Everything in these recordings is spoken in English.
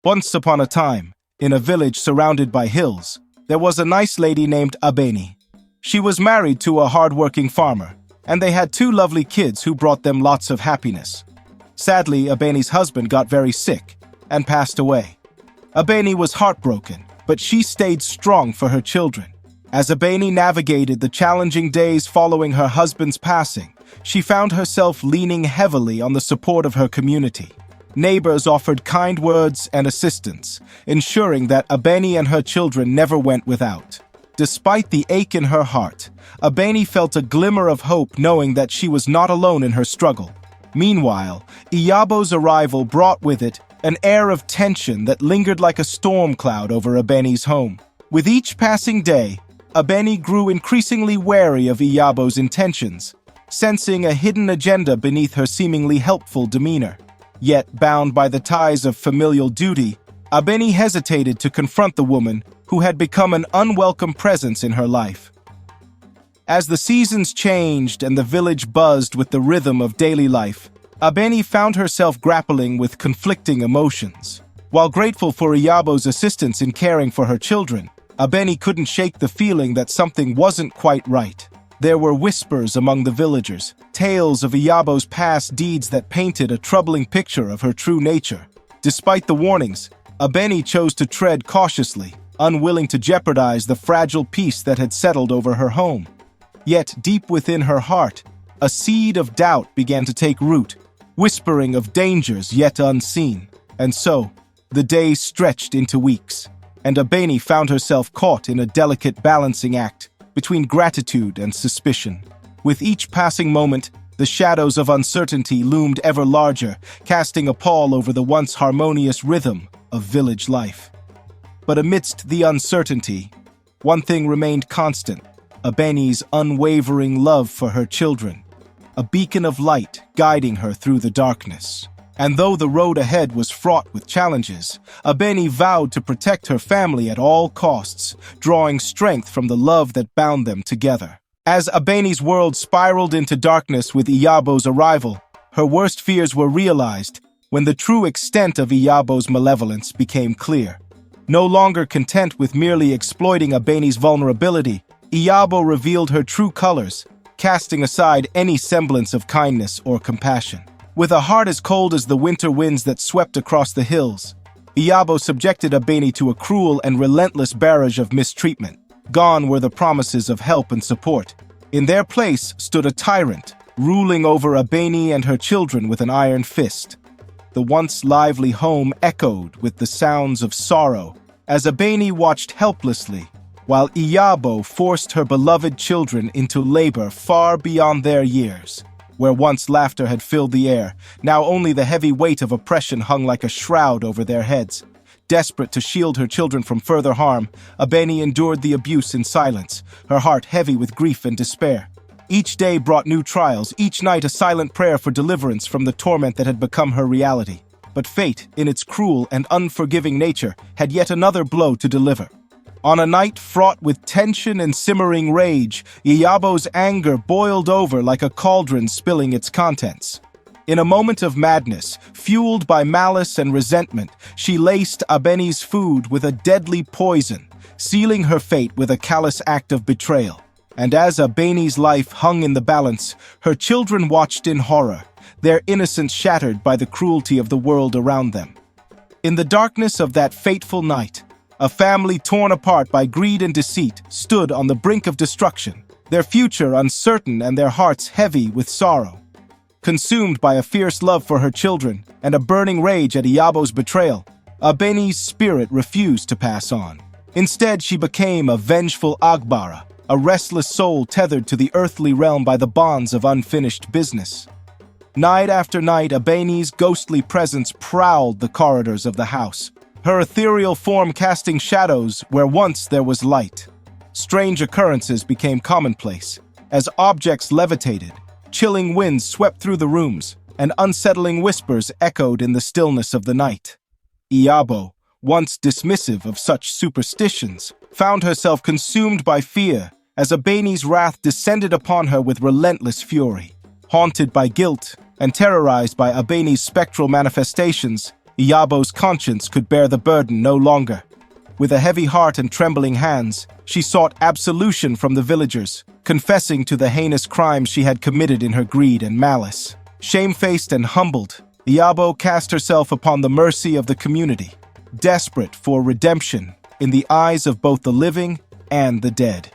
Once upon a time, in a village surrounded by hills, there was a nice lady named Abeni. She was married to a hard-working farmer, and they had two lovely kids who brought them lots of happiness. Sadly, Abeni's husband got very sick and passed away. Abeni was heartbroken, but she stayed strong for her children. As Abeni navigated the challenging days following her husband's passing, she found herself leaning heavily on the support of her community. Neighbors offered kind words and assistance, ensuring that Abeni and her children never went without. Despite the ache in her heart, Abeni felt a glimmer of hope knowing that she was not alone in her struggle. Meanwhile, Iyabo's arrival brought with it an air of tension that lingered like a storm cloud over Abeni's home. With each passing day, Abeni grew increasingly wary of Iyabo's intentions, sensing a hidden agenda beneath her seemingly helpful demeanor. Yet, bound by the ties of familial duty, Abeni hesitated to confront the woman who had become an unwelcome presence in her life. As the seasons changed and the village buzzed with the rhythm of daily life, Abeni found herself grappling with conflicting emotions. While grateful for Iyabo's assistance in caring for her children, Abeni couldn't shake the feeling that something wasn't quite right. There were whispers among the villagers, tales of Iyabo's past deeds that painted a troubling picture of her true nature. Despite the warnings, Abeni chose to tread cautiously, unwilling to jeopardize the fragile peace that had settled over her home. Yet, deep within her heart, a seed of doubt began to take root, whispering of dangers yet unseen. And so, the days stretched into weeks, and Abeni found herself caught in a delicate balancing act between gratitude and suspicion. With each passing moment, the shadows of uncertainty loomed ever larger, casting a pall over the once harmonious rhythm of village life. But amidst the uncertainty, one thing remained constant: Abeni's unwavering love for her children, a beacon of light guiding her through the darkness. And though the road ahead was fraught with challenges, Abeni vowed to protect her family at all costs, drawing strength from the love that bound them together. As Abeni's world spiraled into darkness with Iyabo's arrival, her worst fears were realized when the true extent of Iyabo's malevolence became clear. No longer content with merely exploiting Abeni's vulnerability, Iyabo revealed her true colors, casting aside any semblance of kindness or compassion. With a heart as cold as the winter winds that swept across the hills, Iyabo subjected Abeni to a cruel and relentless barrage of mistreatment. Gone were the promises of help and support. In their place stood a tyrant, ruling over Abeni and her children with an iron fist. The once lively home echoed with the sounds of sorrow as Abeni watched helplessly, while Iyabo forced her beloved children into labor far beyond their years. Where once laughter had filled the air, now only the heavy weight of oppression hung like a shroud over their heads. Desperate to shield her children from further harm, Abeni endured the abuse in silence, her heart heavy with grief and despair. Each day brought new trials, each night a silent prayer for deliverance from the torment that had become her reality. But fate, in its cruel and unforgiving nature, had yet another blow to deliver. On a night fraught with tension and simmering rage, Iyabo's anger boiled over like a cauldron spilling its contents. In a moment of madness, fueled by malice and resentment, she laced Abeni's food with a deadly poison, sealing her fate with a callous act of betrayal. And as Abeni's life hung in the balance, her children watched in horror, their innocence shattered by the cruelty of the world around them. In the darkness of that fateful night, a family torn apart by greed and deceit stood on the brink of destruction, their future uncertain and their hearts heavy with sorrow. Consumed by a fierce love for her children and a burning rage at Iyabo's betrayal, Abeni's spirit refused to pass on. Instead, she became a vengeful Agbara, a restless soul tethered to the earthly realm by the bonds of unfinished business. Night after night, Abeni's ghostly presence prowled the corridors of the house, her ethereal form casting shadows where once there was light. Strange occurrences became commonplace. As objects levitated, chilling winds swept through the rooms, and unsettling whispers echoed in the stillness of the night. Iyabo, once dismissive of such superstitions, found herself consumed by fear as Abeni's wrath descended upon her with relentless fury. Haunted by guilt and terrorized by Abeni's spectral manifestations, Iyabo's conscience could bear the burden no longer. With a heavy heart and trembling hands, she sought absolution from the villagers, confessing to the heinous crimes she had committed in her greed and malice. Shamefaced and humbled, Iyabo cast herself upon the mercy of the community, desperate for redemption in the eyes of both the living and the dead.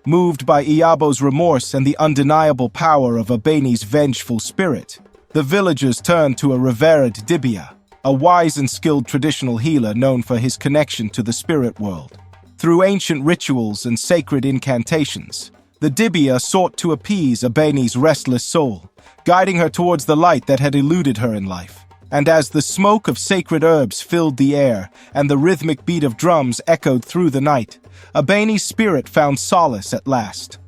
Moved by Iyabo's remorse and the undeniable power of Abeni's vengeful spirit, the villagers turned to a revered dibia, a wise and skilled traditional healer known for his connection to the spirit world. Through ancient rituals and sacred incantations, the dibia sought to appease Abeni's restless soul, guiding her towards the light that had eluded her in life. And as the smoke of sacred herbs filled the air and the rhythmic beat of drums echoed through the night, Abeni's spirit found solace at last.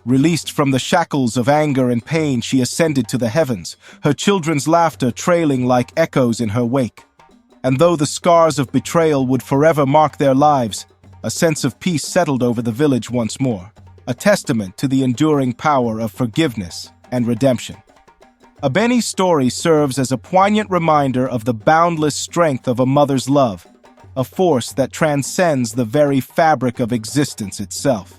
Released from the shackles of anger and pain, she ascended to the heavens, her children's laughter trailing like echoes in her wake. And though the scars of betrayal would forever mark their lives, a sense of peace settled over the village once more, a testament to the enduring power of forgiveness and redemption. Abeni's story serves as a poignant reminder of the boundless strength of a mother's love, a force that transcends the very fabric of existence itself.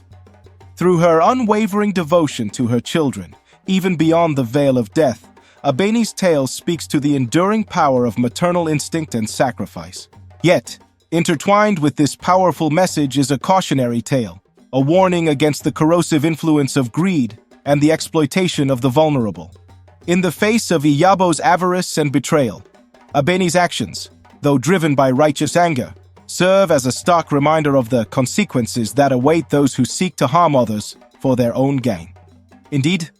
Through her unwavering devotion to her children, even beyond the veil of death, Abeni's tale speaks to the enduring power of maternal instinct and sacrifice. Yet, intertwined with this powerful message is a cautionary tale, a warning against the corrosive influence of greed and the exploitation of the vulnerable. In the face of Iyabo's avarice and betrayal, Abeni's actions, though driven by righteous anger, serve as a stark reminder of the consequences that await those who seek to harm others for their own gain. Indeed,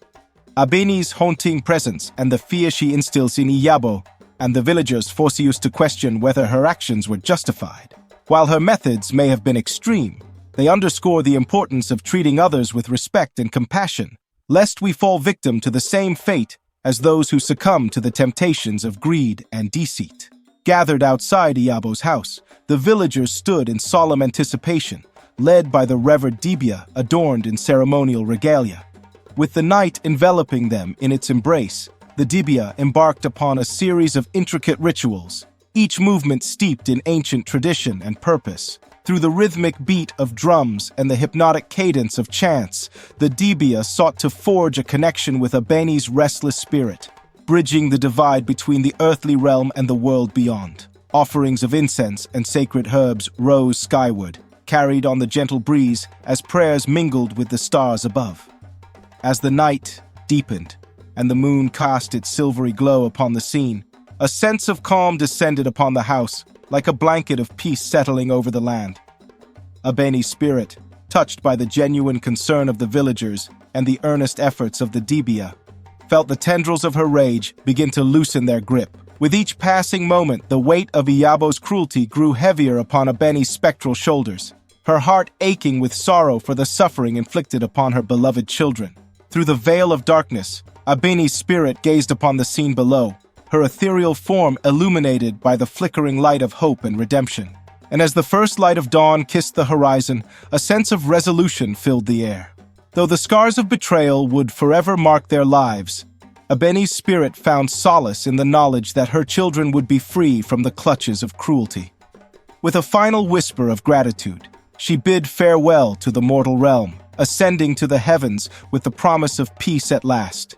Abeni's haunting presence and the fear she instills in Iyabo and the villagers force us to question whether her actions were justified. While her methods may have been extreme, they underscore the importance of treating others with respect and compassion, lest we fall victim to the same fate as those who succumb to the temptations of greed and deceit. Gathered outside Iyabo's house, the villagers stood in solemn anticipation, led by the revered dibia adorned in ceremonial regalia. With the night enveloping them in its embrace, the dibia embarked upon a series of intricate rituals, each movement steeped in ancient tradition and purpose. Through the rhythmic beat of drums and the hypnotic cadence of chants, the dibia sought to forge a connection with Abeni's restless spirit, bridging the divide between the earthly realm and the world beyond. Offerings of incense and sacred herbs rose skyward, carried on the gentle breeze as prayers mingled with the stars above. As the night deepened and the moon cast its silvery glow upon the scene, a sense of calm descended upon the house, like a blanket of peace settling over the land. Abeni's spirit, touched by the genuine concern of the villagers and the earnest efforts of the dibia, felt the tendrils of her rage begin to loosen their grip. With each passing moment, the weight of Iyabo's cruelty grew heavier upon Abeni's spectral shoulders, her heart aching with sorrow for the suffering inflicted upon her beloved children. Through the veil of darkness, Abeni's spirit gazed upon the scene below, her ethereal form illuminated by the flickering light of hope and redemption. And as the first light of dawn kissed the horizon, a sense of resolution filled the air. Though the scars of betrayal would forever mark their lives, Abeni's spirit found solace in the knowledge that her children would be free from the clutches of cruelty. With a final whisper of gratitude, she bid farewell to the mortal realm, ascending to the heavens with the promise of peace at last.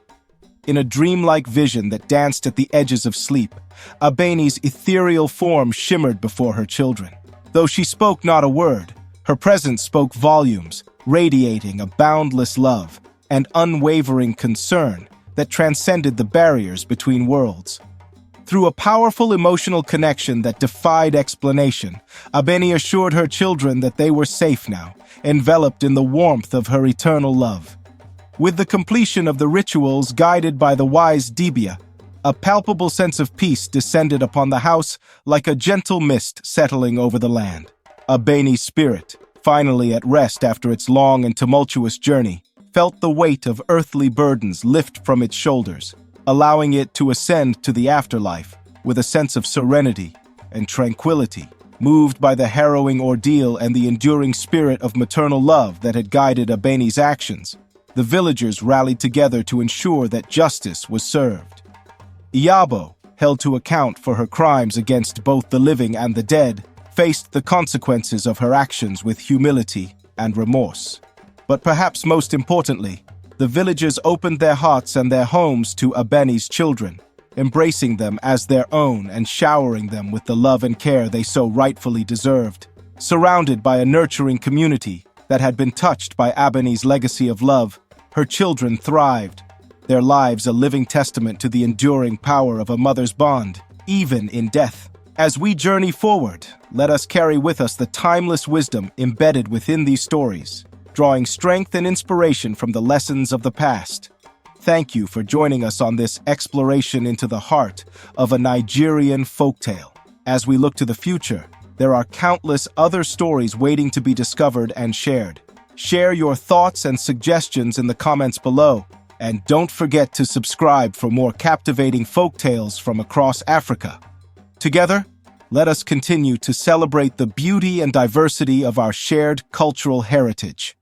In a dreamlike vision that danced at the edges of sleep, Abeni's ethereal form shimmered before her children. Though she spoke not a word, her presence spoke volumes, radiating a boundless love and unwavering concern that transcended the barriers between worlds. Through a powerful emotional connection that defied explanation, Abeni assured her children that they were safe now, enveloped in the warmth of her eternal love. With the completion of the rituals guided by the wise dibia, a palpable sense of peace descended upon the house like a gentle mist settling over the land. Abeni's spirit, finally at rest after its long and tumultuous journey, felt the weight of earthly burdens lift from its shoulders, allowing it to ascend to the afterlife with a sense of serenity and tranquility. Moved by the harrowing ordeal and the enduring spirit of maternal love that had guided Abeni's actions, the villagers rallied together to ensure that justice was served. Iyabo, held to account for her crimes against both the living and the dead, faced the consequences of her actions with humility and remorse. But perhaps most importantly, the villagers opened their hearts and their homes to Abeni's children, embracing them as their own and showering them with the love and care they so rightfully deserved. Surrounded by a nurturing community that had been touched by Abeni's legacy of love, her children thrived, their lives a living testament to the enduring power of a mother's bond, even in death. As we journey forward, let us carry with us the timeless wisdom embedded within these stories, drawing strength and inspiration from the lessons of the past. Thank you for joining us on this exploration into the heart of a Nigerian folktale. As we look to the future, there are countless other stories waiting to be discovered and shared. Share your thoughts and suggestions in the comments below, and don't forget to subscribe for more captivating folktales from across Africa. Together, let us continue to celebrate the beauty and diversity of our shared cultural heritage.